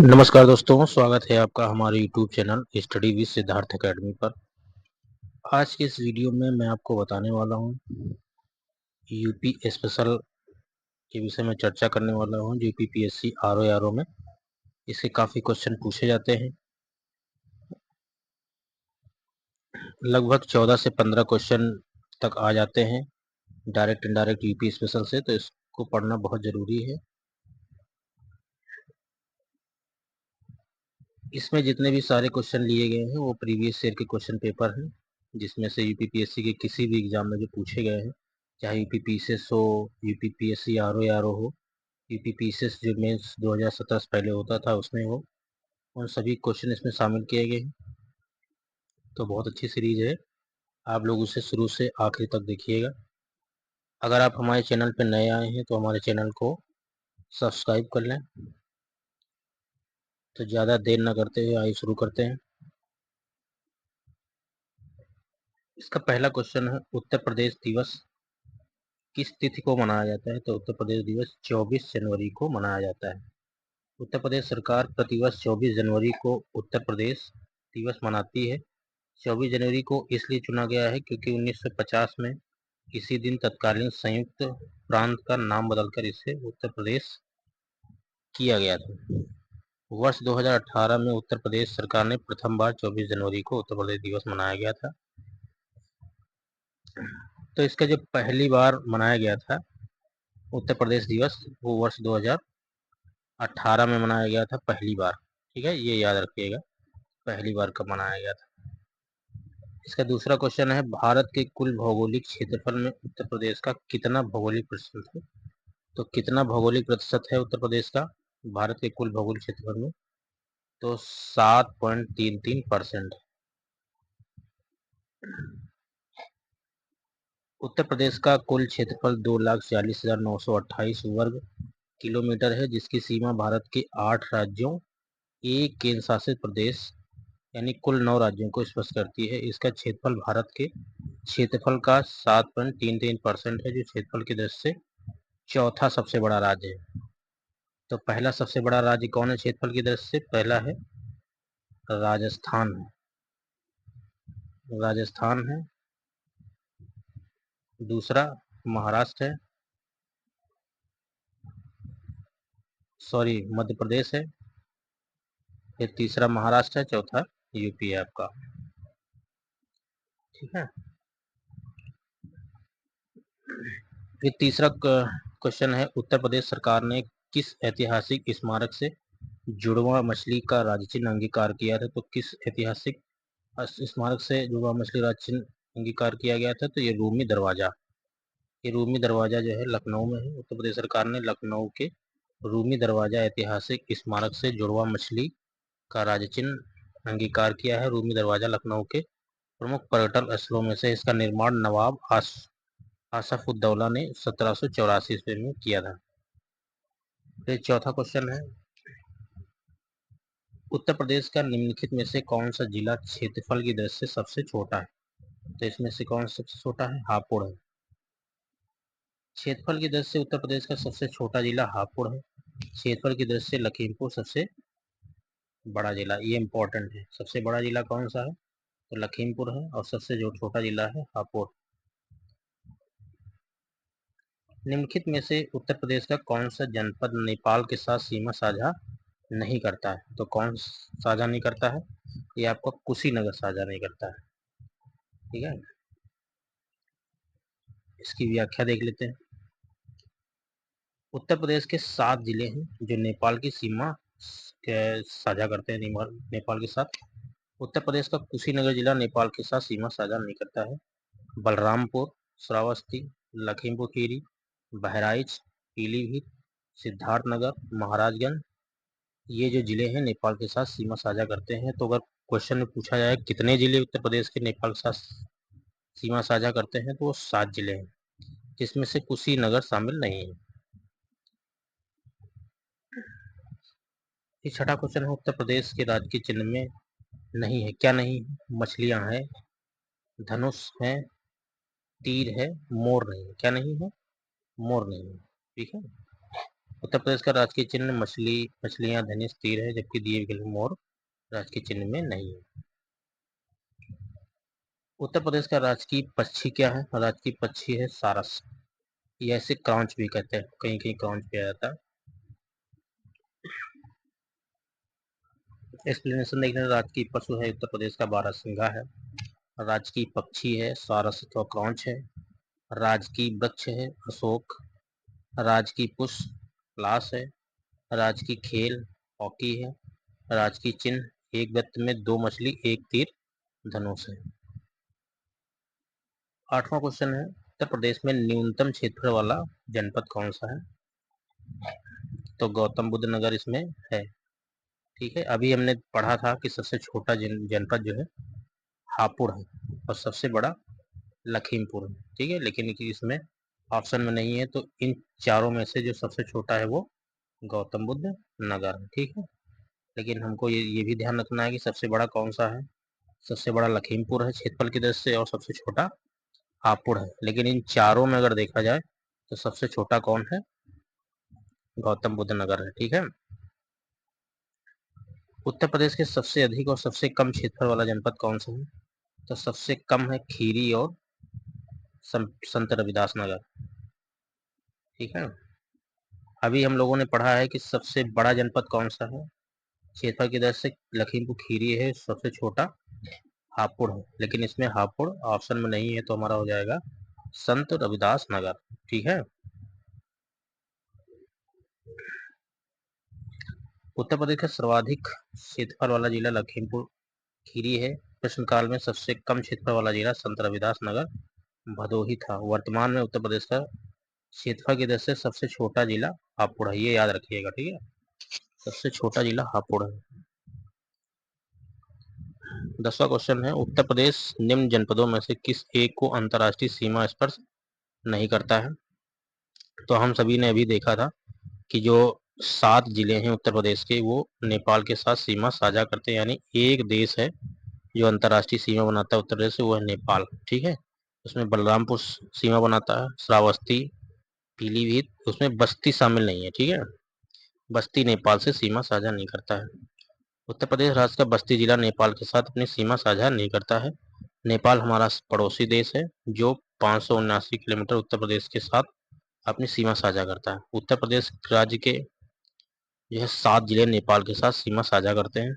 नमस्कार दोस्तों, स्वागत है आपका हमारे YouTube channel study with Siddharth academy पर। आज के इस वीडियो में मैं आपको बताने वाला हूँ यूपी स्पेशल के विषय में चर्चा करने वाला हूँ। जो यूपीपीएससी आरओ में इससे काफ़ी क्वेश्चन पूछे जाते हैं। लगभग 14 से 15 क्वेश्चन तक आ जाते हैं डायरेक्ट इनडायरेक्ट यूपी स्पेशल से, तो इसको पढ़ना बहुत ज़रूरी है। इसमें जितने भी सारे क्वेश्चन लिए गए हैं वो प्रीवियस ईयर के क्वेश्चन पेपर हैं, जिसमें से यूपीपीएससी के किसी भी एग्जाम में जो पूछे गए हैं, चाहे यूपीपीसीएस हो, यूपीपीएससी आरओ हो, यूपीपीसीएस जो मेंस 2017 से पहले होता था उसमें हो, उन सभी क्वेश्चन इसमें शामिल किए गए हैं। तो बहुत अच्छी सीरीज है, आप लोग उसे शुरू से आखिरी तक देखिएगा। अगर आप हमारे चैनल पर नए आए हैं तो हमारे चैनल को सब्सक्राइब कर लें। तो ज़्यादा देर न करते हुए आइए शुरू करते हैं। इसका पहला क्वेश्चन है, उत्तर प्रदेश दिवस किस तिथि को मनाया जाता है? तो उत्तर प्रदेश दिवस 24 जनवरी को मनाया जाता है। उत्तर प्रदेश सरकार प्रतिवर्ष 24 जनवरी को उत्तर प्रदेश दिवस मनाती है। 24 जनवरी को इसलिए चुना गया है क्योंकि 1950 में इसी दिन तत्कालीन संयुक्त प्रांत का नाम बदलकर इसे उत्तर प्रदेश किया गया था। वर्ष 2018 में उत्तर प्रदेश सरकार ने प्रथम बार 24 जनवरी को उत्तर प्रदेश दिवस मनाया गया था। तो इसका जो पहली बार मनाया गया था उत्तर प्रदेश दिवस, वो वर्ष 2018 में मनाया गया था पहली बार। ठीक है, ये याद रखिएगा, पहली बार कब मनाया गया था। इसका दूसरा क्वेश्चन है, भारत के कुल भौगोलिक क्षेत्रफल में उत्तर प्रदेश का कितना भौगोलिक प्रतिशत है? तो कितना भौगोलिक प्रतिशत है उत्तर प्रदेश का भारत के कुल भौगोलिक क्षेत्रफल में? तो 7.33%। उत्तर प्रदेश का कुल क्षेत्रफल 2,46,928 वर्ग किलोमीटर है, जिसकी सीमा भारत के 8 राज्यों, एक केंद्र शासित प्रदेश यानी कुल 9 राज्यों को स्पर्श करती है। इसका क्षेत्रफल भारत के क्षेत्रफल का 7.33% है, जो क्षेत्रफल की दृष्टि से चौथा सबसे बड़ा राज्य है। तो पहला सबसे बड़ा राज्य कौन है क्षेत्रफल की दृष्टि से? पहला है राजस्थान राजस्थान है। दूसरा महाराष्ट्र है, सॉरी मध्य प्रदेश है। फिर तीसरा महाराष्ट्र है, चौथा यूपी है आपका। ठीक है, फिर तीसरा क्वेश्चन है, उत्तर प्रदेश सरकार ने किस ऐतिहासिक स्मारक से जुड़वा मछली का राज्य चिन्ह अंगीकार किया था? तो किस ऐतिहासिक स्मारक से जुड़वा मछली राज्य चिन्ह अंगीकार किया गया था? तो ये रूमी दरवाजा। ये रूमी दरवाजा जो है लखनऊ में है। उत्तर प्रदेश सरकार ने लखनऊ के रूमी दरवाजा ऐतिहासिक स्मारक से जुड़वा मछली का राज्य चिन्ह अंगीकार किया है। रूमी दरवाजा लखनऊ के प्रमुख पर्यटन स्थलों में से। इसका निर्माण नवाब आसफउद्दौला ने 1784 ईस्वी में किया था। फिर चौथा क्वेश्चन है, उत्तर प्रदेश का निम्नलिखित में से कौन सा जिला क्षेत्रफल की दृष्टि से सबसे छोटा है? तो इसमें से कौन सबसे छोटा है? हापुड़ है। क्षेत्रफल की दृष्टि से उत्तर प्रदेश का सबसे छोटा जिला हापुड़ है। क्षेत्रफल की दृष्टि से लखीमपुर सबसे बड़ा जिला। ये इंपॉर्टेंट है, सबसे बड़ा जिला कौन सा है? तो लखीमपुर है, और सबसे जो छोटा जिला है हापुड़। निम्नलिखित में से उत्तर प्रदेश का कौन सा जनपद नेपाल के साथ सीमा साझा नहीं करता है? तो कौन साझा नहीं करता है? ये आपका कुशीनगर साझा नहीं करता है। ठीक है, इसकी व्याख्या देख लेते हैं। उत्तर प्रदेश के 7 जिले हैं जो नेपाल की सीमा साझा करते हैं नेपाल के साथ। उत्तर प्रदेश का कुशीनगर जिला नेपाल के साथ सीमा साझा नहीं करता है। बलरामपुर, श्रावस्ती, लखीमपुर खीरी, बहराइच, पीलीभीत, सिद्धार्थनगर, महाराजगंज, ये जो जिले हैं नेपाल के साथ सीमा साझा करते हैं। तो अगर क्वेश्चन में पूछा जाए कितने जिले उत्तर प्रदेश के नेपाल के साथ सीमा साझा करते हैं, तो वो 7 जिले हैं, जिसमें से कुशीनगर शामिल नहीं है। ये छठा क्वेश्चन है, उत्तर प्रदेश के राजकीय चिन्ह में नहीं है, क्या नहीं है? मछलियां हैं, धनुष है, तीर है, मोर नहीं है। क्या नहीं है? मोर नहीं है। ठीक है, उत्तर प्रदेश का राजकीय चिन्ह मछलियां, धनुष, तीर है, जबकि दीप, गिल, मोर राजकीय चिन्ह में नहीं है। उत्तर प्रदेश का राजकीय पक्षी क्या है? राजकीय पक्षी है सारस। ये ऐसे क्रांच भी कहते हैं, कहीं कहीं क्रांच भी आ जाता है। एक्सप्लेनेशन देखने, राजकीय पशु है उत्तर प्रदेश का बारहसिंघा है। राजकीय पक्षी है सारस अथवा क्रांच है। राजकीय वृक्ष है अशोक। राजकीय पुष्प पलाश है। राजकीय खेल हॉकी है। राजकीय चिन्ह एक वृत्त में दो मछली, एक तीर, धनुष है। 8वां क्वेश्चन है, उत्तर प्रदेश में न्यूनतम क्षेत्रफल वाला जनपद कौन सा है? तो गौतम बुद्ध नगर इसमें है। ठीक है, अभी हमने पढ़ा था कि सबसे छोटा जनपद जो है हापुड़ है और सबसे बड़ा लखीमपुर है। ठीक है, लेकिन इसमें ऑप्शन में नहीं है, तो इन चारों में से जो सबसे छोटा है वो गौतम बुद्ध नगर है। ठीक है, लेकिन हमको ये भी ध्यान रखना है कि सबसे बड़ा कौन सा है। सबसे बड़ा लखीमपुर है क्षेत्रफल की दृष्टि से, और सबसे छोटा हापुड़ है। लेकिन इन चारों में अगर देखा जाए तो सबसे छोटा कौन है? गौतम बुद्ध नगर है। ठीक है, उत्तर प्रदेश के सबसे अधिक और सबसे कम क्षेत्रफल वाला जनपद कौन सा है? तो सबसे कम है खीरी और संत रविदास नगर। ठीक है, अभी हम लोगों ने पढ़ा है कि सबसे बड़ा जनपद कौन सा है। क्षेत्रफल की दृष्टि से लखीमपुर खीरी है, सबसे छोटा हापुड़ है, लेकिन इसमें हापुड़ ऑप्शन में नहीं है, तो हमारा हो जाएगा संत रविदास नगर। ठीक है, उत्तर प्रदेश का सर्वाधिक क्षेत्रफल वाला जिला लखीमपुर खीरी है। प्रश्नकाल में सबसे कम क्षेत्रफल वाला जिला संत रविदास नगर भदोही था। वर्तमान में उत्तर प्रदेश का क्षेत्रफल की दृष्टि से सबसे छोटा जिला हापुड़ है, ये याद रखिएगा। ठीक है, सबसे छोटा जिला हापुड़ है। 10वां क्वेश्चन है, उत्तर प्रदेश निम्न जनपदों में से किस एक को अंतर्राष्ट्रीय सीमा स्पर्श नहीं करता है? तो हम सभी ने अभी देखा था कि जो 7 जिले हैं उत्तर प्रदेश के, वो नेपाल के साथ सीमा साझा करते हैं, यानी एक देश है जो अंतर्राष्ट्रीय सीमा बनाता है उत्तर प्रदेश से, वो है नेपाल। ठीक है, उसमें बलरामपुर सीमा बनाता है, श्रावस्ती, पीलीभीत, उसमें बस्ती शामिल नहीं है। ठीक है, बस्ती नेपाल से सीमा साझा नहीं करता है। उत्तर प्रदेश राज्य का बस्ती जिला नेपाल के साथ अपनी सीमा साझा नहीं करता है। नेपाल हमारा पड़ोसी देश है जो 579 किलोमीटर उत्तर प्रदेश के साथ अपनी सीमा साझा करता है। उत्तर प्रदेश राज्य के यह 7 जिले नेपाल के साथ सीमा साझा करते हैं: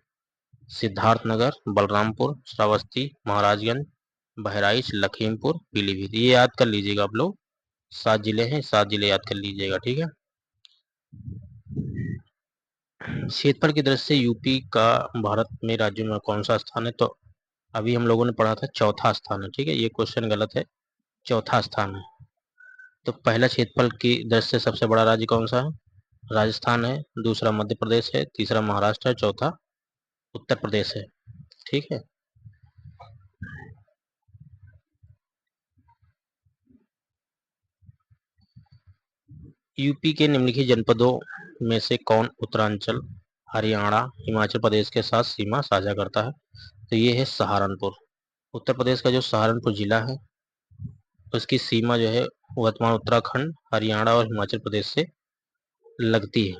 सिद्धार्थनगर, बलरामपुर, श्रावस्ती, महाराजगंज, बहराइच, लखीमपुर, पीलीभीत। ये याद कर लीजिएगा आप लोग, 7 जिले हैं, 7 जिले याद कर लीजिएगा। ठीक है, क्षेत्रफल की दृष्टि से यूपी का भारत में राज्यों में कौन सा स्थान है? तो अभी हम लोगों ने पढ़ा था चौथा स्थान है। ठीक है, ये क्वेश्चन गलत है, चौथा स्थान है। तो पहला क्षेत्रफल की दृष्टि से सबसे बड़ा राज्य कौन सा है? राजस्थान है, दूसरा मध्य प्रदेश है, तीसरा महाराष्ट्र है, चौथा उत्तर प्रदेश है। ठीक है, यूपी के निम्नलिखित जनपदों में से कौन उत्तरांचल, हरियाणा, हिमाचल प्रदेश के साथ सीमा साझा करता है? तो ये है सहारनपुर। उत्तर प्रदेश का जो सहारनपुर जिला है, उसकी सीमा जो है वर्तमान उत्तराखंड, हरियाणा और हिमाचल प्रदेश से लगती है।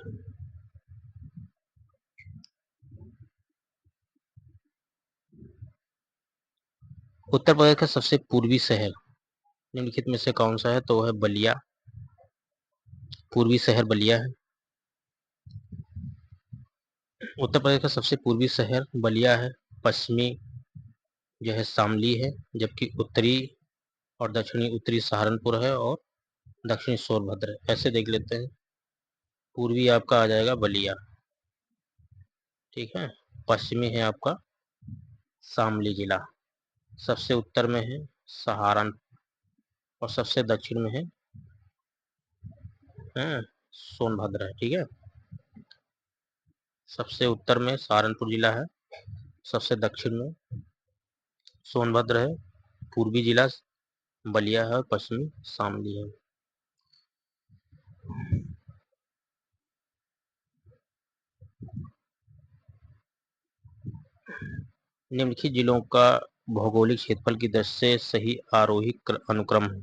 उत्तर प्रदेश का सबसे पूर्वी शहर निम्नलिखित में से कौन सा है? तो वह है बलिया। पूर्वी शहर बलिया है। उत्तर प्रदेश का सबसे पूर्वी शहर बलिया है। पश्चिमी जो है शामली है, जबकि उत्तरी और दक्षिणी उत्तरी सहारनपुर है और दक्षिणी सोनभद्र है। ऐसे देख लेते हैं, पूर्वी आपका आ जाएगा बलिया। ठीक है, पश्चिमी है आपका शामली जिला, सबसे उत्तर में है सहारनपुर और सबसे दक्षिण में है सोनभद्र है। ठीक है, सबसे उत्तर में सहारनपुर जिला है, सबसे दक्षिण में सोनभद्र है, पूर्वी जिला बलिया है और पश्चिमी शामली है। निम्नलिखित जिलों का भौगोलिक क्षेत्रफल की दृष्टि से सही आरोही अनुक्रम है।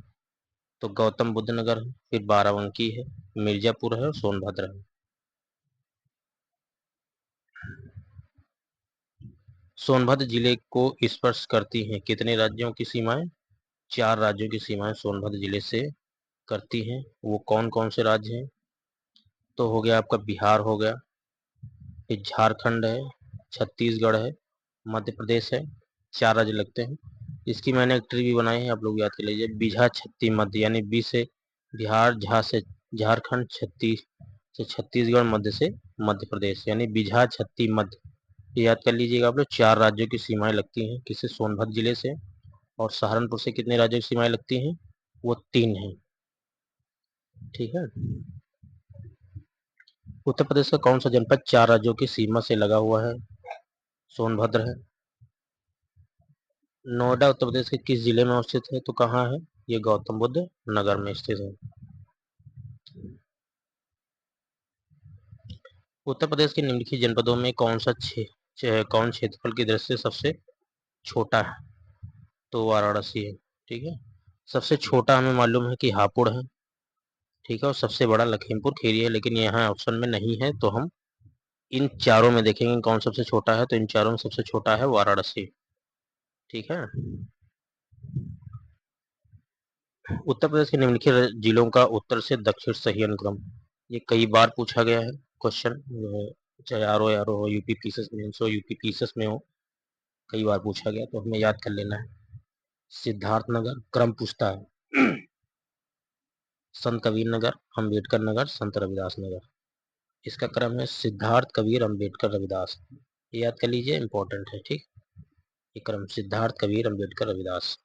तो गौतम बुद्ध नगर है, फिर बाराबंकी है, मिर्जापुर है और सोनभद्र है। सोनभद्र जिले को स्पर्श करती हैं कितने राज्यों की सीमाएं? 4 राज्यों की सीमाएं सोनभद्र जिले से करती हैं। वो कौन कौन से राज्य हैं? तो हो गया आपका बिहार हो गया, फिर झारखंड है, छत्तीसगढ़ है, मध्य प्रदेश है। 4 राज्य लगते हैं। इसकी मैंने एक ट्री भी बनाई है, आप लोग याद कर लीजिए। बिझा छत्ती मध्य, यानी बी से बिहार, झा से झारखंड, छत्ती से छत्तीसगढ़, मध्य से मध्य प्रदेश, यानी बिझा छत्ती मध्य। ये याद कर लीजिएगा आप लोग। 4 राज्यों की सीमाएं लगती हैं किसे? सोनभद्र जिले से। और सहारनपुर से कितने राज्यों की सीमाएं लगती हैं? वो 3 हैं। ठीक है। उत्तर प्रदेश का कौन सा जनपद 4 राज्यों की सीमा से लगा हुआ है? सोनभद्र है। नोएडा उत्तर प्रदेश के किस जिले में स्थित है? तो कहाँ है? ये गौतम बुद्ध नगर में स्थित है। उत्तर प्रदेश के निम्नलिखित जनपदों में कौन क्षेत्रफल की दृष्टि से सबसे छोटा है? तो वाराणसी है। ठीक है। सबसे छोटा हमें मालूम है कि हापुड़ है। ठीक है। और सबसे बड़ा लखीमपुर खीरी है, लेकिन यहाँ ऑप्शन में नहीं है, तो हम इन चारों में देखेंगे कौन सबसे छोटा है। तो इन चारों में सबसे छोटा है वाराणसी। ठीक है। उत्तर प्रदेश के निम्नलिखित जिलों का उत्तर से दक्षिण सही अनुक्रम। ये कई बार पूछा गया है क्वेश्चन, चाहे आर ओ हो, यूपी पीसीएस में हो, यूपी पीसीएस में हो, कई बार पूछा गया, तो हमें याद कर लेना है। सिद्धार्थ नगर क्रम पूछता है। संत कबीर नगर, अंबेडकर नगर, संत रविदास नगर। इसका क्रम है सिद्धार्थ, कबीर, अंबेडकर, रविदास। ये याद कर लीजिए, इंपॉर्टेंट है। ठीक। ये क्रम सिद्धार्थ, कबीर, अंबेडकर, रविदास।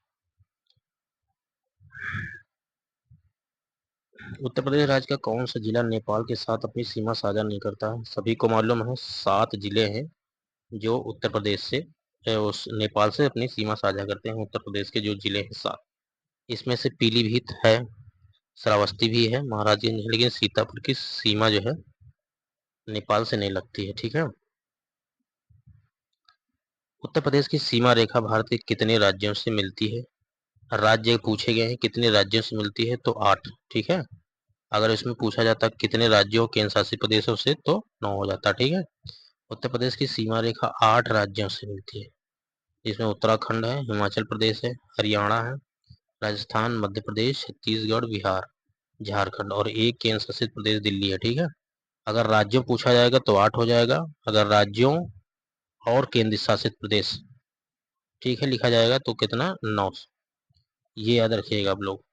उत्तर प्रदेश राज्य का कौन सा जिला नेपाल के साथ अपनी सीमा साझा नहीं करता है? सभी को मालूम है 7 जिले हैं जो उत्तर प्रदेश से उस नेपाल से अपनी सीमा साझा करते हैं। उत्तर प्रदेश के जो जिले हैं 7, इसमें से पीलीभीत है, श्रावस्ती भी है, महाराजगंज है, लेकिन सीतापुर की सीमा जो है नेपाल से नहीं लगती है। ठीक है। उत्तर प्रदेश की सीमा रेखा भारत के कितने राज्यों से मिलती है? राज्य पूछे गए हैं कितने राज्यों से मिलती है, तो 8। ठीक है। अगर इसमें पूछा जाता कितने राज्यों केंद्र शासित प्रदेशों से, तो 9 हो जाता। ठीक है। उत्तर प्रदेश की सीमा रेखा 8 राज्यों से मिलती है, जिसमें उत्तराखंड है, हिमाचल प्रदेश है, हरियाणा है, राजस्थान, मध्य प्रदेश, छत्तीसगढ़, बिहार, झारखंड और एक केंद्र शासित प्रदेश दिल्ली है। ठीक है। अगर राज्यों पूछा जाएगा तो 8 हो जाएगा। अगर राज्यों और केंद्र शासित प्रदेश, ठीक है, लिखा जाएगा तो कितना? 9। ये याद रखिएगा आप लोग।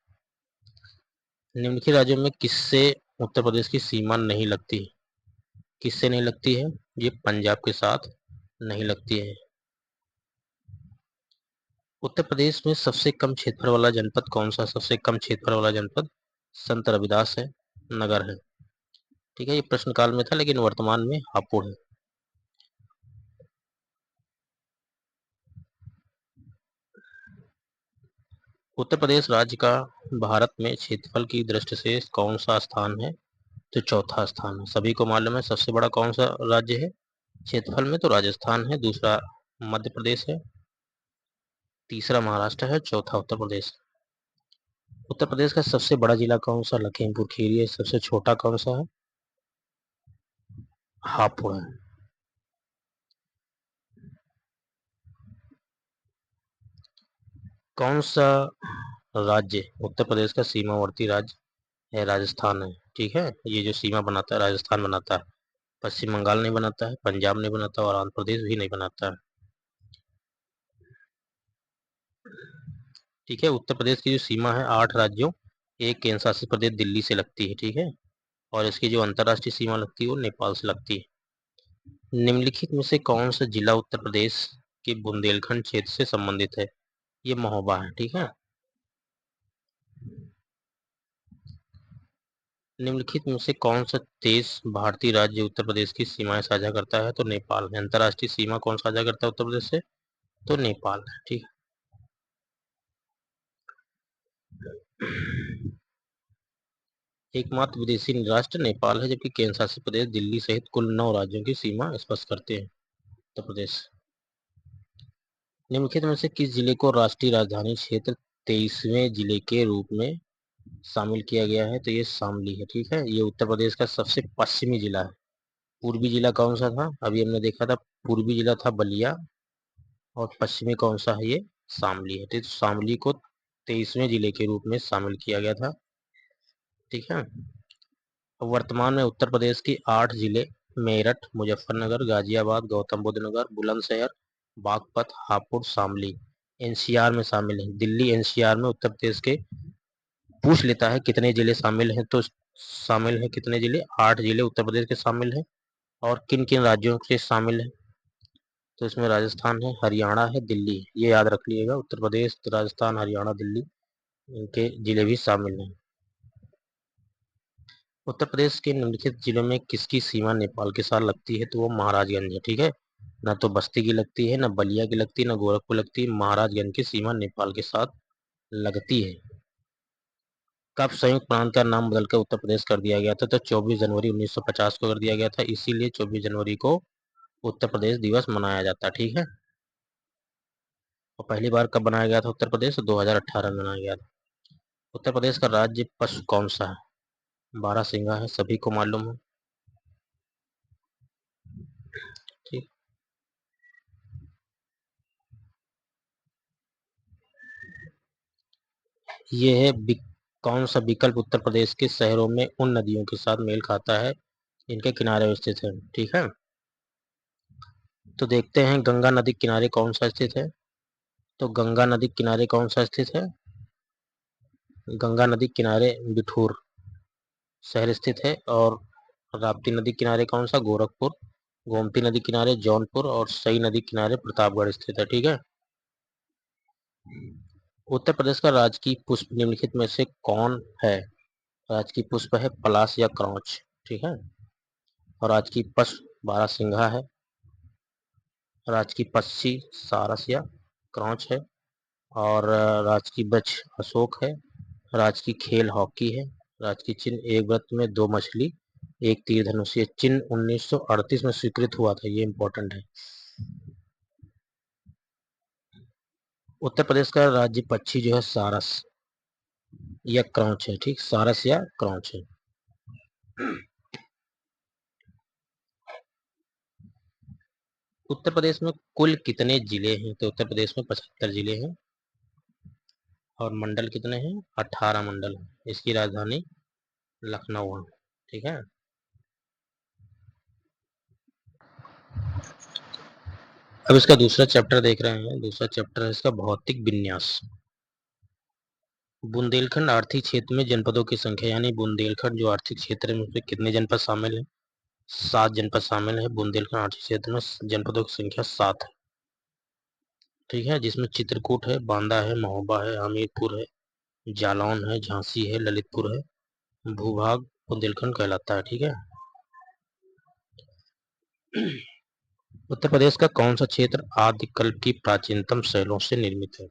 निम्नलिखित राज्यों में किससे उत्तर प्रदेश की सीमा नहीं लगती? किससे नहीं लगती है? ये पंजाब के साथ नहीं लगती है। उत्तर प्रदेश में सबसे कम क्षेत्रफल वाला जनपद कौन सा? सबसे कम क्षेत्रफल वाला जनपद संत रविदास है नगर है। ठीक है। ये प्रश्न काल में था, लेकिन वर्तमान में हापुड़ है। उत्तर प्रदेश राज्य का भारत में क्षेत्रफल की दृष्टि से कौन सा स्थान है? तो चौथा स्थान है। सभी को मालूम है सबसे बड़ा कौन सा राज्य है क्षेत्रफल में? तो राजस्थान है, दूसरा मध्य प्रदेश है, तीसरा महाराष्ट्र है, चौथा उत्तर प्रदेश। उत्तर प्रदेश का सबसे बड़ा जिला कौन सा? लखीमपुर खीरी है। सबसे छोटा कौन सा है? हापुड़ है। कौन सा राज्य उत्तर प्रदेश का सीमावर्ती राज्य है? राजस्थान है। ठीक है। ये जो सीमा बनाता है राजस्थान बनाता है, पश्चिम बंगाल नहीं बनाता है, पंजाब नहीं बनाता और आंध्र प्रदेश भी नहीं बनाता है। ठीक है। उत्तर प्रदेश की जो सीमा है 8 राज्यों, एक केंद्र शासित प्रदेश दिल्ली से लगती है। ठीक है। और इसकी जो अंतर्राष्ट्रीय सीमा लगती है वो नेपाल से लगती है। निम्नलिखित में से कौन सा जिला उत्तर प्रदेश के बुंदेलखंड क्षेत्र से संबंधित है? ये महोबा है। ठीक है। निम्नलिखित में से कौन सा देश भारतीय राज्य उत्तर प्रदेश की सीमाएं साझा करता है? तो नेपाल है। अंतर्राष्ट्रीय सीमा कौन साझा करता है उत्तर प्रदेश से? तो नेपाल है। ठीक है। एकमात्र विदेशी राष्ट्र नेपाल है, जबकि केंद्र शासित प्रदेश दिल्ली सहित कुल 9 राज्यों की सीमा स्पष्ट करते हैं उत्तर प्रदेश। निम्नलिखित में से किस जिले को राष्ट्रीय राजधानी क्षेत्र 23वें जिले के रूप में शामिल किया गया है, तो ये शामली है। ठीक है, ये उत्तर प्रदेश का सबसे पश्चिमी जिला है। पूर्वी जिला कौन सा था, अभी हमने देखा था, पूर्वी जिला था बलिया, और पश्चिमी कौन सा है, ये शामली है। तो शामली को 23वें जिले के रूप में शामिल किया गया था। ठीक है, वर्तमान में उत्तर प्रदेश के 8 जिले मेरठ, मुजफ्फरनगर, गाजियाबाद, गौतम बुद्ध नगर, बुलंदशहर, बागपत, हापुड़, शामली एनसीआर में शामिल है। दिल्ली एनसीआर में उत्तर प्रदेश के पूछ लेता है कितने जिले शामिल हैं, तो शामिल है कितने जिले, 8 जिले उत्तर प्रदेश के शामिल हैं। और किन किन राज्यों से शामिल है, तो इसमें राजस्थान है, हरियाणा है, दिल्ली है। ये याद रख लीजिएगा, उत्तर प्रदेश, राजस्थान, हरियाणा, दिल्ली, इनके जिले भी शामिल हैं। उत्तर प्रदेश के निम्नलिखित जिलों में किसकी सीमा नेपाल के साथ लगती है, तो वो महाराजगंज है। ठीक है, ना तो बस्ती की लगती है, ना बलिया की लगती है, ना गोरखपुर लगती है, महाराजगंज की सीमा नेपाल के साथ लगती है। कब संयुक्त प्रांत का नाम बदलकर उत्तर प्रदेश कर दिया गया था, तो 24 जनवरी 1950 को कर दिया गया था, इसीलिए 24 जनवरी को उत्तर प्रदेश दिवस मनाया जाता है। ठीक है, और पहली बार कब बनाया गया था उत्तर प्रदेश, 2018 में बनाया गया था। उत्तर प्रदेश का राज्य पशु कौन सा है, बारहसिंगा है, सभी को मालूम है। ठीक, ये है कौन सा विकल्प उत्तर प्रदेश के शहरों में उन नदियों के साथ मेल खाता है इनके किनारे स्थित है। ठीक है, तो देखते हैं गंगा नदी किनारे कौन सा स्थित है, तो गंगा नदी किनारे कौन सा स्थित है, गंगा नदी किनारे बिठूर शहर स्थित है। और राप्ती नदी किनारे कौन सा, गोरखपुर। गोमती नदी किनारे जौनपुर, और सई नदी किनारे प्रतापगढ़ स्थित है। ठीक है, उत्तर प्रदेश का राजकीय पुष्प निम्नलिखित में से कौन है, राजकीय पुष्प है पलाश या क्रौच। ठीक है, और राजकीय पशु बारहसिंघा है, राजकीय पक्षी सारस या क्रौच है, और राजकीय वृक्ष अशोक है, राजकीय खेल हॉकी है, राजकीय चिन्ह एक व्रत में दो मछली एक तीर धनुष। ये चिन्ह 1938 में स्वीकृत हुआ था, ये इंपॉर्टेंट है। उत्तर प्रदेश का राज्य पक्षी जो है सारस या क्रौच है। ठीक, सारस या क्रौच है। उत्तर प्रदेश में कुल कितने जिले हैं, तो उत्तर प्रदेश में 75 जिले हैं, और मंडल कितने हैं, 18 मंडल। इसकी राजधानी लखनऊ है। ठीक है, अब इसका दूसरा चैप्टर देख रहे हैं, दूसरा चैप्टर है इसका भौतिक विन्यास। बुंदेलखंड आर्थिक क्षेत्र में जनपदों की संख्या, यानी बुंदेलखंड जो आर्थिक क्षेत्र में, उसमें कितने जनपद शामिल है, 7 जनपद शामिल है। बुंदेलखंड आर्थिक क्षेत्र में जनपदों की संख्या 7 है। ठीक है, जिसमें चित्रकूट है, बांदा है, महोबा है, हमीरपुर है, जालौन है, झांसी है, ललितपुर है। भूभाग बुंदेलखंड कहलाता है। ठीक है, उत्तर प्रदेश का कौन सा क्षेत्र आदिकल्प की प्राचीनतम शैलों से निर्मित है,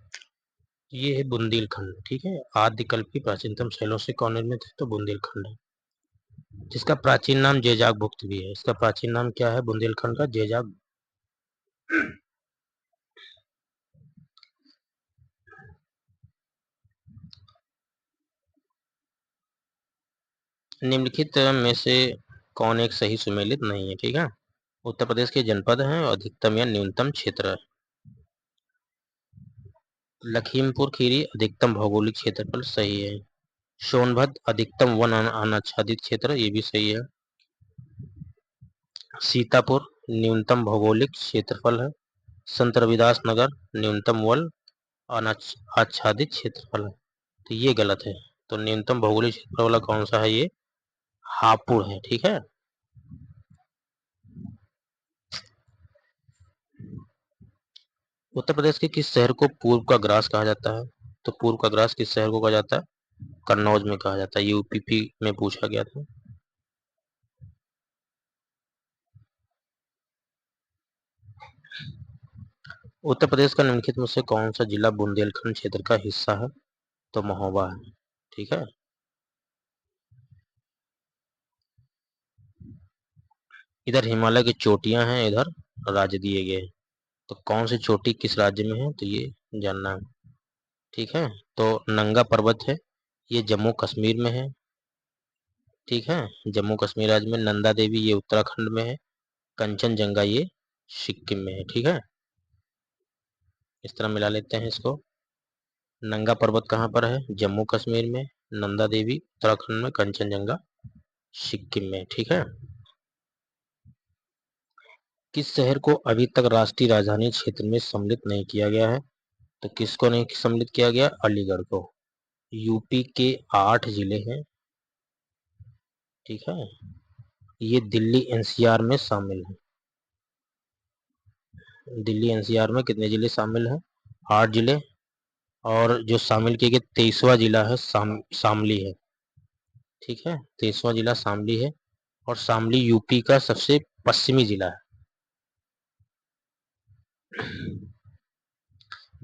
ये है बुंदेलखंड। ठीक है, आदिकल्प की प्राचीनतम शैलों से कौन निर्मित है, तो बुंदेलखंड है, जिसका प्राचीन नाम जेजाक भुक्त भी है। इसका प्राचीन नाम क्या है बुंदेलखंड का, जेजाक। निम्नलिखित में से कौन एक सही सुमेलित नहीं है। ठीक है, उत्तर प्रदेश के जनपद हैं और अधिकतम या न्यूनतम क्षेत्र है। लखीमपुर खीरी अधिकतम भौगोलिक क्षेत्रफल सही है। सोनभद्र अधिकतम वन अनाच्छादित क्षेत्र, ये भी सही है। सीतापुर न्यूनतम भौगोलिक क्षेत्रफल है। संत रविदास नगर न्यूनतम वन आच्छादित क्षेत्रफल है, तो ये गलत है। तो न्यूनतम भौगोलिक क्षेत्रफल वाला कौन सा है, ये हापुड़ है। ठीक है, उत्तर प्रदेश के किस शहर को पूर्व का ग्रास कहा जाता है, तो पूर्व का ग्रास किस शहर को कहा जाता है, कन्नौज में कहा जाता है। यूपीपी में पूछा गया था। उत्तर प्रदेश का निम्नलिखित में से कौन सा जिला बुंदेलखंड क्षेत्र का हिस्सा है, तो महोबा है। ठीक है, इधर हिमालय की चोटियां हैं, इधर राज्य दिए गए हैं, तो कौन सी चोटी किस राज्य में है, तो ये जानना है। ठीक है, तो नंगा पर्वत है, ये जम्मू कश्मीर में है, ठीक है, जम्मू कश्मीर राज्य में। नंदा देवी ये उत्तराखंड में है। कंचनजंगा ये सिक्किम में है, ठीक है। इस तरह मिला लेते हैं इसको। नंगा पर्वत कहाँ पर है? जम्मू कश्मीर में। नंदा देवी उत्तराखंड में। कंचनजंगा सिक्किम में, ठीक है। किस शहर को अभी तक राष्ट्रीय राजधानी क्षेत्र में सम्मिलित नहीं किया गया है? तो किसको नहीं सम्मिलित किया गया? अलीगढ़ को। यूपी के 8 जिले हैं, ठीक है। ये दिल्ली एनसीआर में शामिल है। दिल्ली एनसीआर में कितने जिले शामिल हैं? 8 जिले। और जो शामिल किए गए 23वां जिला है शामली है, ठीक है। 23वां जिला शामली है। और शामली यूपी का सबसे पश्चिमी जिला है।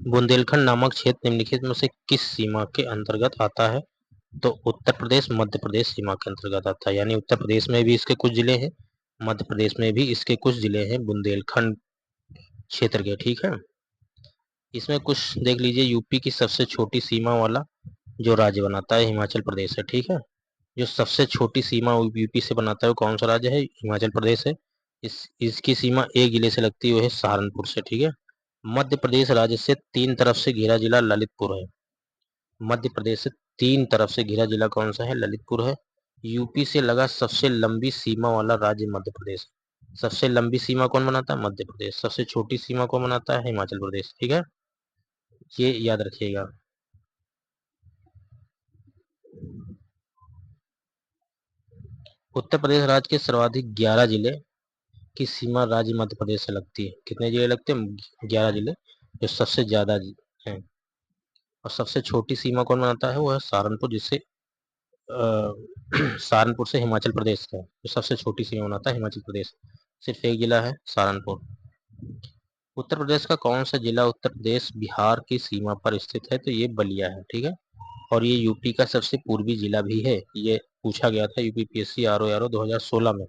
बुंदेलखंड नामक क्षेत्र निम्नलिखित में से किस सीमा के अंतर्गत आता है? तो उत्तर प्रदेश मध्य प्रदेश सीमा के अंतर्गत आता है। यानी उत्तर प्रदेश में भी इसके कुछ जिले हैं, मध्य प्रदेश में भी इसके कुछ जिले हैं बुंदेलखंड क्षेत्र के, ठीक है। इसमें कुछ देख लीजिए। यूपी की सबसे छोटी सीमा वाला जो राज्य बनाता है हिमाचल प्रदेश है, ठीक है। जो सबसे छोटी सीमा यूपी से बनाता है वो कौन सा राज्य है? हिमाचल प्रदेश है। इसकी सीमा एक जिले से लगती है, वो है सहारनपुर से, ठीक है। मध्य प्रदेश राज्य से 3 तरफ से घिरा जिला ललितपुर है। मध्य प्रदेश से 3 तरफ से घिरा जिला कौन सा है? ललितपुर है। यूपी से लगा सबसे लंबी सीमा वाला राज्य मध्य प्रदेश। सबसे लंबी सीमा कौन बनाता है? मध्य प्रदेश। सबसे छोटी सीमा कौन बनाता है? हिमाचल प्रदेश, ठीक है। ये याद रखिएगा। उत्तर प्रदेश राज्य के सर्वाधिक 11 जिले की सीमा राज्य मध्य प्रदेश से लगती है। कितने जिले लगते हैं? 11 जिले, जो सबसे ज्यादा हैं। और सबसे छोटी सीमा कौन बनाता है? वो है सहारनपुर, जिससे सहारनपुर से हिमाचल प्रदेश का जो सबसे छोटी सीमा बनाता है हिमाचल प्रदेश। सिर्फ एक जिला है सहारनपुर। उत्तर प्रदेश का कौन सा जिला उत्तर प्रदेश बिहार की सीमा पर स्थित है? तो ये बलिया है, ठीक है। और ये यूपी का सबसे पूर्वी जिला भी है। ये पूछा गया था यूपीपीएससी आरओ 2016 में।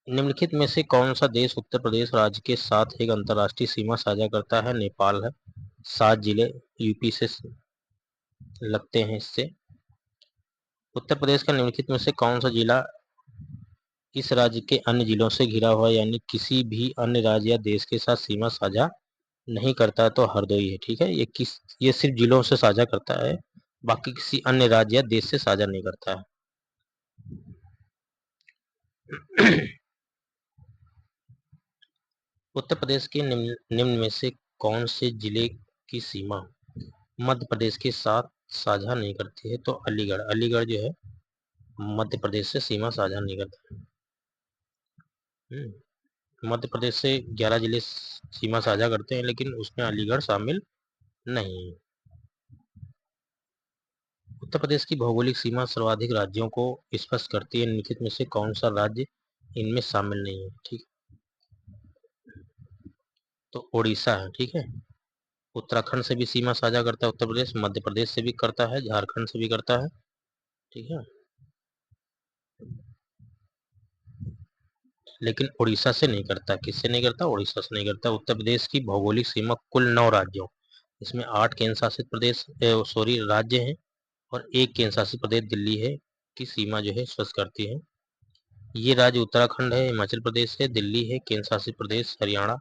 निम्नलिखित में से कौन सा देश उत्तर प्रदेश राज्य के साथ एक अंतर्राष्ट्रीय सीमा साझा करता है? नेपाल है। 7 जिले यूपी से लगते हैं इससे। उत्तर प्रदेश का निम्नलिखित में से कौन सा जिला इस राज्य के अन्य जिलों से घिरा हुआ है, यानी किसी भी अन्य राज्य या देश के साथ सीमा साझा नहीं करता है? तो हरदोई है, ठीक है। ये सिर्फ जिलों से साझा करता है, बाकी किसी अन्य राज्य या देश से साझा नहीं करता है। उत्तर प्रदेश के निम्न में से कौन से जिले की सीमा मध्य प्रदेश के साथ साझा नहीं करती है? तो अलीगढ़। अलीगढ़ जो है मध्य प्रदेश से सीमा साझा नहीं करता है। मध्य प्रदेश से 11 जिले सीमा साझा करते हैं, लेकिन उसमें अलीगढ़ शामिल नहीं है। उत्तर प्रदेश की भौगोलिक सीमा सर्वाधिक राज्यों को स्पष्ट करती है। निम्नलिखित में से कौन सा राज्य इनमें शामिल नहीं है? ठीक, तो उड़ीसा है, ठीक है। उत्तराखंड से भी सीमा साझा करता है उत्तर प्रदेश, मध्य प्रदेश से भी करता है, झारखंड से भी करता है, ठीक है। लेकिन उड़ीसा से नहीं करता। किससे नहीं करता? उड़ीसा से नहीं करता। उत्तर प्रदेश की भौगोलिक सीमा कुल 9 राज्यों, इसमें 8 केंद्र शासित प्रदेश सॉरी राज्य हैं और 1 केंद्र शासित प्रदेश दिल्ली है की सीमा जो है स्पष्ट करती है। ये राज्य उत्तराखंड है, हिमाचल प्रदेश है, दिल्ली है, केंद्र शासित प्रदेश हरियाणा,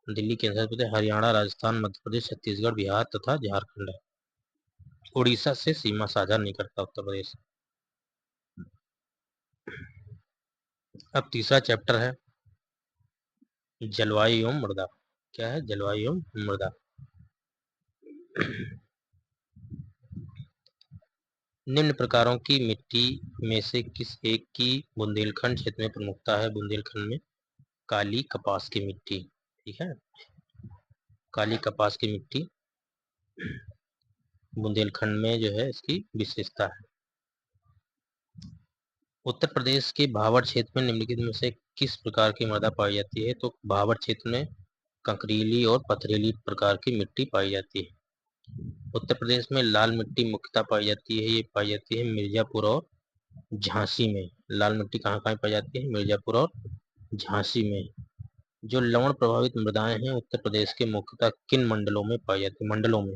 दिल्ली केंद्र शासित प्रदेश हरियाणा, राजस्थान, मध्य प्रदेश, छत्तीसगढ़, बिहार तथा झारखंड है। उड़ीसा से सीमा साझा नहीं करता उत्तर प्रदेश। अब तीसरा चैप्टर है जलवायु एवं मृदा। क्या है? जलवायु एवं मृदा। निम्न प्रकारों की मिट्टी में से किस एक की बुंदेलखंड क्षेत्र में प्रमुखता है? बुंदेलखंड में काली कपास की मिट्टी, ठीक है। काली कपास की मिट्टी बुंदेलखंड में जो है इसकी विशेषता है। उत्तर प्रदेश के भावर क्षेत्र में निम्नलिखित में से किस प्रकार की मृदा पाई जाती है? तो भावर क्षेत्र में कंकरीली और पथरीली प्रकार की मिट्टी पाई जाती है। उत्तर प्रदेश में लाल मिट्टी मुख्यतः पाई जाती है। ये पाई जाती है मिर्जापुर और झांसी में। लाल मिट्टी कहाँ कहाँ पाई जाती है? मिर्जापुर और झांसी में। जो लवण प्रभावित मृदाएं हैं उत्तर प्रदेश के मुख्यतः किन मंडलों में पाई जाती है? मंडलों में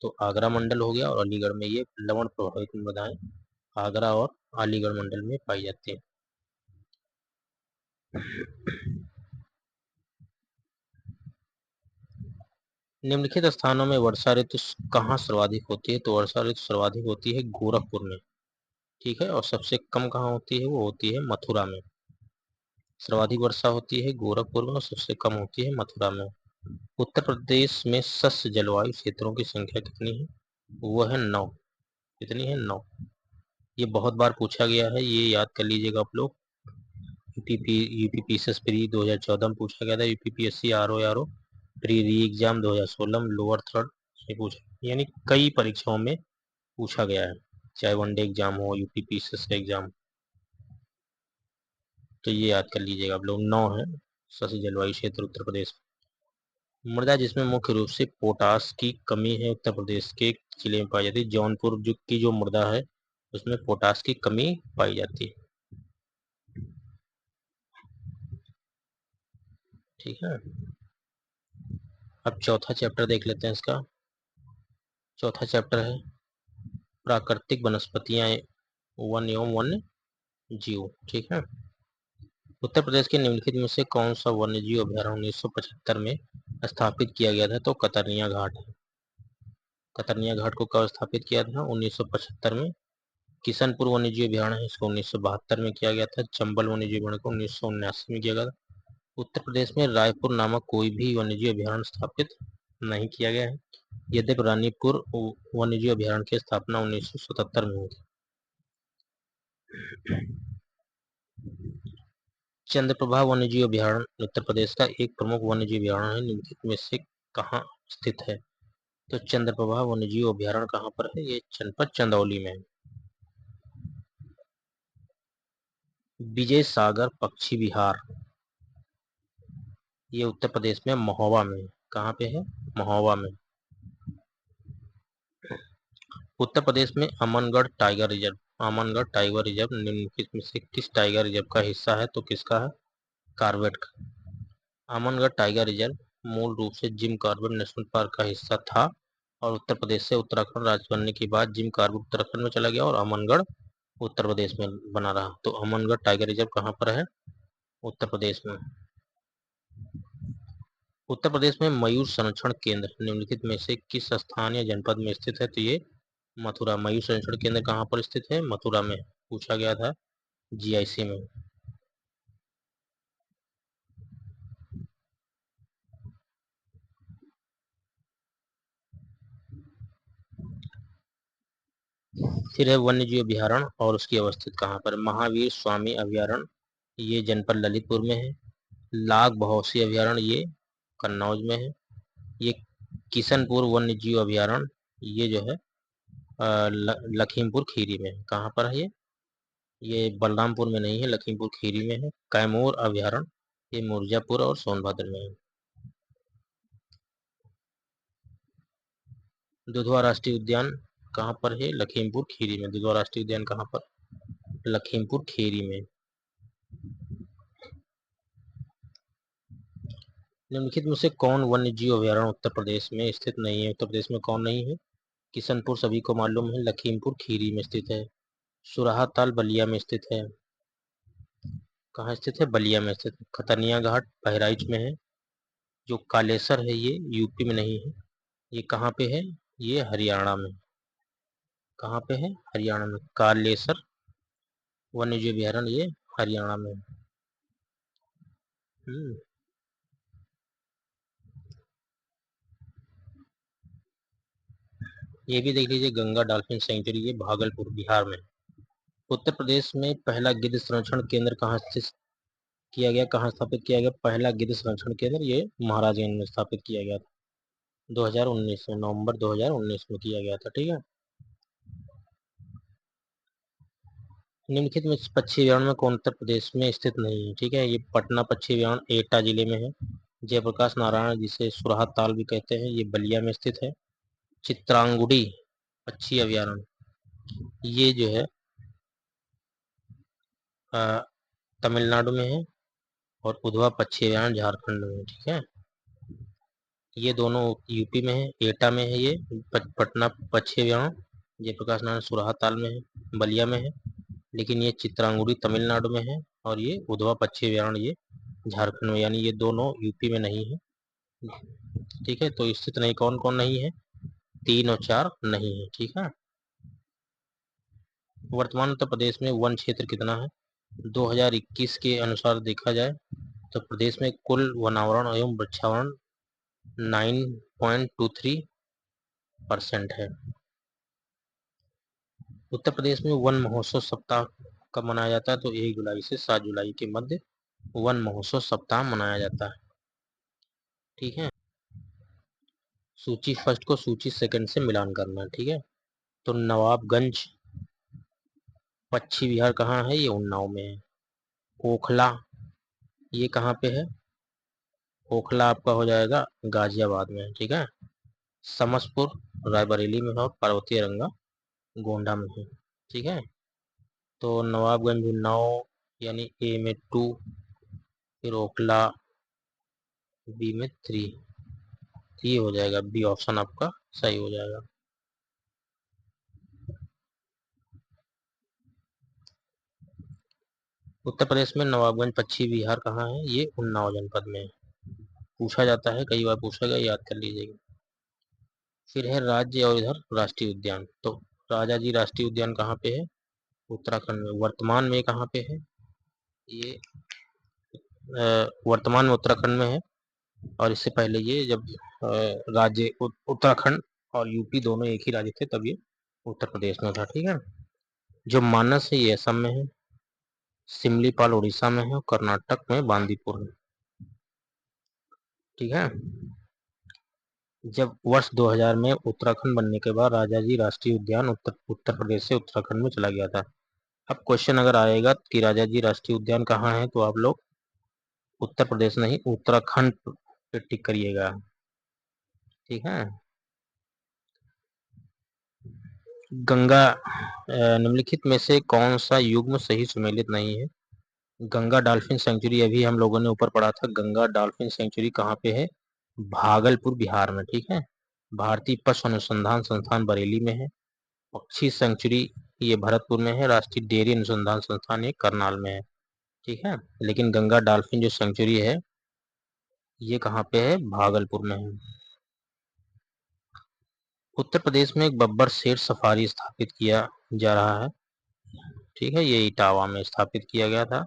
तो आगरा मंडल हो गया और अलीगढ़ में ये लवण प्रभावित मृदाएं आगरा और अलीगढ़ मंडल में पाई जाती है। निम्नलिखित स्थानों में वर्षा ऋतु कहाँ सर्वाधिक होती है? तो वर्षा ऋतु सर्वाधिक होती है गोरखपुर में, ठीक है, और सबसे कम कहाँ होती है? वो होती है मथुरा में। सर्वाधिक वर्षा होती है गोरखपुर में और सबसे कम होती है मथुरा में। उत्तर प्रदेश में सस्य जलवायु क्षेत्रों की संख्या कितनी है? वो है 9। कितनी है? 9। ये बहुत बार पूछा गया है, ये याद कर लीजिएगा आप लोग। यूपीपीएससी प्री 2014 में पूछा गया था, यूपीपीएससी आरओ प्री री एग्जाम 2016 में लोअर थर्ड से पूछा, यानी कई परीक्षाओं में पूछा गया है, चाहे वनडे एग्जाम हो, यूपीपीएससी का एग्जाम। तो ये याद कर लीजिएगा आप लोग, 9 है सस्य जलवायु क्षेत्र उत्तर प्रदेश। मृदा जिसमें मुख्य रूप से पोटास की कमी है उत्तर प्रदेश के जिले में पाई जाती है। जौनपुर की जो मृदा है उसमें पोटास की कमी पाई जाती है, ठीक है। अब चौथा चैप्टर देख लेते हैं इसका। चौथा चैप्टर है प्राकृतिक वनस्पतियां वन एवं वन्य जीव, ठीक है। उत्तर प्रदेश के निम्नलिखित में से कौन सा वन्य जीव अभयारण्य 1975 में स्थापित किया गया था? तो कतरनिया घाट है। कतरनिया घाट को कब स्थापित किया था? 1975 में। किशनपुर वन्य जीव अभयारण्य है, इसको 1972 में किया गया था। चंबल वन्य जीव अभयारण्य को 1979 में किया गया था। उत्तर प्रदेश में रायपुर नामक कोई भी वन्यजीव अभयारण्य स्थापित नहीं किया गया है, यद्यपि रानीपुर वन्यजीव अभयारण्य की स्थापना 1977 में हुई थी। चंद्रप्रभा वन्यजीव अभयारण्य उत्तर प्रदेश का एक प्रमुख वन्यजीव अभयारण्य है, निम्नलिखित में से कहाँ स्थित है? तो चंद्रप्रभा वन्यजीव अभयारण्य कहाँ पर है? ये जनपद चंदौली में है। विजय सागर पक्षी विहार, ये उत्तर प्रदेश में महोबा में है। कहाँ पे है? महोबा में। उत्तर प्रदेश में Amangarh tiger reserve, Amangarh tiger reserve निम्नलिखित में से किस टाइगर रिजर्व का हिस्सा है? तो किसका है? कॉर्बेट का। अमनगढ़ टाइगर रिजर्व मूल रूप से जिम कॉर्बेट नेशनल पार्क का हिस्सा था और उत्तर प्रदेश से उत्तराखंड राज्य बनने के बाद जिम कॉर्बेट उत्तराखंड में चला गया और अमनगढ़ उत्तर प्रदेश में बना रहा। तो अमनगढ़ टाइगर रिजर्व कहाँ पर है? उत्तर प्रदेश में। उत्तर प्रदेश में मयूर संरक्षण केंद्र निम्नलिखित में से किस स्थान या जनपद में स्थित है? तो ये मथुरा। मयूर संरक्षण केंद्र कहाँ पर स्थित है? मथुरा में। पूछा गया था जीआईसी में। फिर है वन्य जीव अभयारण्य और उसकी अवस्थित कहाँ पर? महावीर स्वामी अभयारण्य ये जनपद ललितपुर में है। लाग बहौसी अभयारण्य ये कन्नौज में है। ये किशनपुर वन्य जीव अभयारण्य ये जो है लखीमपुर खीरी में है। कहाँ पर है ये बलरामपुर में नहीं है, लखीमपुर खीरी में है। कैमूर अभयारण्य ये मिर्जापुर और सोनभद्र में है। दुधवा राष्ट्रीय उद्यान कहाँ पर है? लखीमपुर खीरी में। दुधवा राष्ट्रीय उद्यान कहाँ पर? लखीमपुर खीरी में। निम्नलिखित में से कौन वन्य जीव अभयारण्य उत्तर प्रदेश में स्थित नहीं है? उत्तर प्रदेश में कौन नहीं है? किशनपुर सभी को मालूम है, लखीमपुर खीरी में स्थित है। सुराहा ताल बलिया में स्थित है। कहाँ स्थित है? बलिया में स्थित है। खतरनिया घाट बहराइच में है। जो कालेसर है ये यूपी में नहीं है, ये कहाँ पे है? ये हरियाणा में। कहाँ पे है? हरियाणा में। कालेसर वन्य जीव अभयारण्य ये हरियाणा में। हम्म। ये भी देख लीजिए गंगा डॉल्फिन सेंचुरी ये भागलपुर बिहार में। उत्तर प्रदेश में पहला गिद्ध संरक्षण केंद्र कहाँ स्थित किया गया? कहाँ स्थापित किया गया पहला गिद्ध संरक्षण केंद्र? ये महाराजगंज में स्थापित किया गया था। 2019 में, नवंबर 2019 में किया गया था, ठीक है। निम्नलिखित में पक्षी अभयारण्य में कौन उत्तर प्रदेश में स्थित नहीं है? ठीक है, ये पटना पक्षी अभयारण्य एटा जिले में है। जयप्रकाश नारायण जिसे सुराहा ताल भी कहते हैं ये बलिया में स्थित है। चित्रांगुड़ी पक्षी अभयारण्य ये जो है तमिलनाडु में है। और उधवा पक्षी अभयारण्य झारखंड में, ठीक है। ये दोनों यूपी में है, एटा में है ये पटना पक्षी अभयारण्य, जयप्रकाश नारायण सुराहा ताल में है, बलिया में है, लेकिन ये चित्रांगुड़ी तमिलनाडु में है, और ये उधवा पक्षी अभयारण्य ये झारखंड में, यानी ये दोनों यूपी में नहीं है, ठीक है। तो स्थित नहीं, कौन कौन नहीं है, 3 और 4 नहीं है, ठीक है। वर्तमान उत्तर प्रदेश में वन क्षेत्र कितना है? 2021 के अनुसार देखा जाए तो प्रदेश में कुल वनावरण एवं वृक्षावरण 9.23% है। उत्तर प्रदेश में वन महोत्सव सप्ताह कब मनाया जाता है? तो 1 जुलाई से 7 जुलाई के मध्य वन महोत्सव सप्ताह मनाया जाता है, ठीक है। सूची फर्स्ट को सूची सेकंड से मिलान करना है, ठीक है। तो नवाबगंज पक्षी विहार कहाँ है? ये उन्नाव में है। ओखला ये कहाँ पे है? ओखला आपका हो जाएगा गाजियाबाद में, ठीक है। समसपुर रायबरेली में है, और पर्वतीय रंगा गोंडा में है, ठीक है। तो नवाबगंज उन्नाव यानी ए में 2, फिर ओखला बी में 3, ये हो जाएगा बी ऑप्शन आपका सही हो जाएगा। उत्तर प्रदेश में नवाबगंज पक्षी विहार कहाँ है? ये उन्नाव जनपद में है, पूछा जाता है, कई बार पूछा गया, याद कर लीजिएगा। फिर है राज्य और इधर राष्ट्रीय उद्यान। तो राजा जी राष्ट्रीय उद्यान कहाँ पे है? उत्तराखंड में। वर्तमान में कहाँ पे है? ये वर्तमान में उत्तराखंड में है, और इससे पहले ये जब राज्य उत्तराखंड और यूपी दोनों एक ही राज्य थे तब ये उत्तर प्रदेश में था, ठीक है। जो मानस है ये असम में है, सिमलीपाल उड़ीसा में है, और कर्नाटक में बांदीपुर है, ठीक है। जब वर्ष 2000 में उत्तराखंड बनने के बाद राजा जी राष्ट्रीय उद्यान उत्तर प्रदेश से उत्तराखंड में चला गया था। अब क्वेश्चन अगर आएगा कि राजा जी राष्ट्रीय उद्यान कहाँ है, तो आप लोग उत्तर प्रदेश नहीं उत्तराखंड पे टिक करिएगा, ठीक है। गंगा निम्नलिखित में से कौन सा युग्म सही सुमेलित नहीं है? गंगा डॉल्फिन सेंचुरी, अभी हम लोगों ने ऊपर पढ़ा था, गंगा डॉल्फिन सेंचुरी कहाँ पे है? भागलपुर बिहार में, ठीक है। भारतीय पशु अनुसंधान संस्थान बरेली में है। पक्षी सेंचुरी ये भरतपुर में है। राष्ट्रीय डेयरी अनुसंधान संस्थान ये करनाल में है, ठीक है। लेकिन गंगा डॉल्फिन जो सेंचुरी है ये कहाँ पे है? भागलपुर में है। उत्तर प्रदेश में एक बब्बर शेर सफारी स्थापित किया जा रहा है, ठीक है, ये इटावा में स्थापित किया गया था।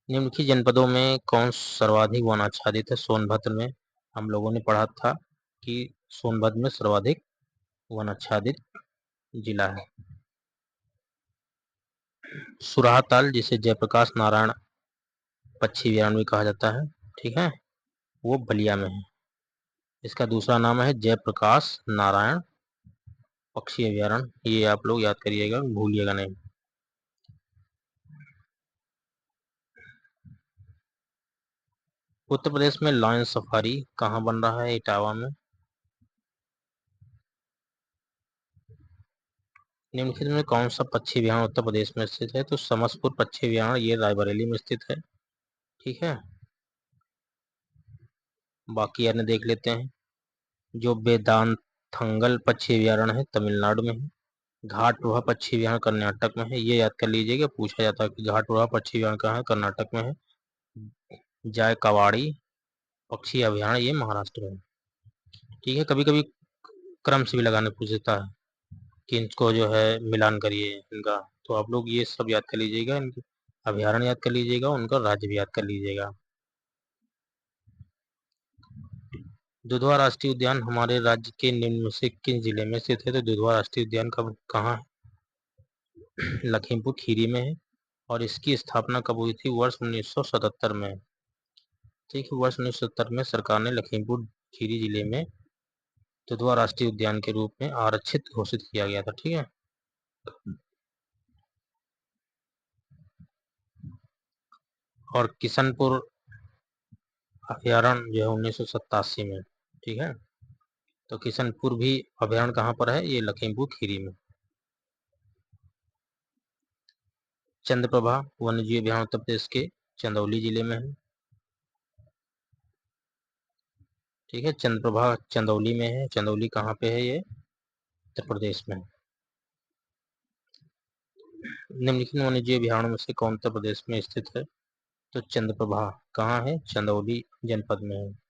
निम्नलिखित जनपदों में कौन सर्वाधिक वन आच्छादित है? सोनभद्र में, हम लोगों ने पढ़ा था कि सोनभद्र में सर्वाधिक वन आच्छादित जिला है। सुराहा ताल जिसे जयप्रकाश नारायण पक्षी अभयारण्य भी कहा जाता है, ठीक है, वो बलिया में है। इसका दूसरा नाम है जयप्रकाश नारायण पक्षी अभयारण्य, ये आप लोग याद करिएगा, भूलिएगा नहीं। उत्तर प्रदेश में लॉयन सफारी कहाँ बन रहा है? इटावा में। निम्नलिखित में कौन सा पक्षी अभयारण्य उत्तर प्रदेश में स्थित है? तो समसपुर पक्षी अभयारण्य ये रायबरेली में स्थित है, ठीक है। बाकी अन्य देख लेते हैं। जो वेदांतंगल पक्षी अभयारण्य है तमिलनाडु में है। घाटप्रोहा पक्षी अभयारण्य कर्नाटक में है, ये याद कर लीजिएगा, पूछा जाता है कि घाटप्रोहा पक्षी अभयारण्य कहाँ है? कर्नाटक में है। जायकवाड़ी पक्षी अभयारण्य ये महाराष्ट्र में है, ठीक है। कभी कभी क्रम से भी लगाने पूछता है कि इनको जो है मिलान करिए इनका, तो आप लोग ये सब याद कर लीजिएगा, इनके अभयारण्य याद कर लीजिएगा, उनका राज्य भी याद कर लीजिएगा। दुधवा राष्ट्रीय उद्यान हमारे राज्य के निम्न में से किस जिले में स्थित है? तो दुधवा राष्ट्रीय उद्यान कहाँ है? लखीमपुर खीरी में है, और इसकी स्थापना कब हुई थी? वर्ष 1977 में, ठीक है। वर्ष 1970 में सरकार ने लखीमपुर खीरी जिले में दुधवा राष्ट्रीय उद्यान के रूप में आरक्षित घोषित किया गया था, ठीक है। और किशनपुर अभयारण्य जो है 1987 में, ठीक है। तो किशनपुर भी अभयारण्य कहाँ पर है? ये लखीमपुर खीरी में। चंद्रप्रभा वन्यजीव अभयारण्य उत्तर प्रदेश के चंदौली जिले में है। ठीक है, चंद्रप्रभा चंदौली में है। चंदौली कहाँ पे है? ये उत्तर प्रदेश में। निम्नलिखित वन्यजीव अभयारण्य में से कौन उत्तर प्रदेश में स्थित है? तो चंद्रप्रभा कहाँ है? चंदौली जनपद में है।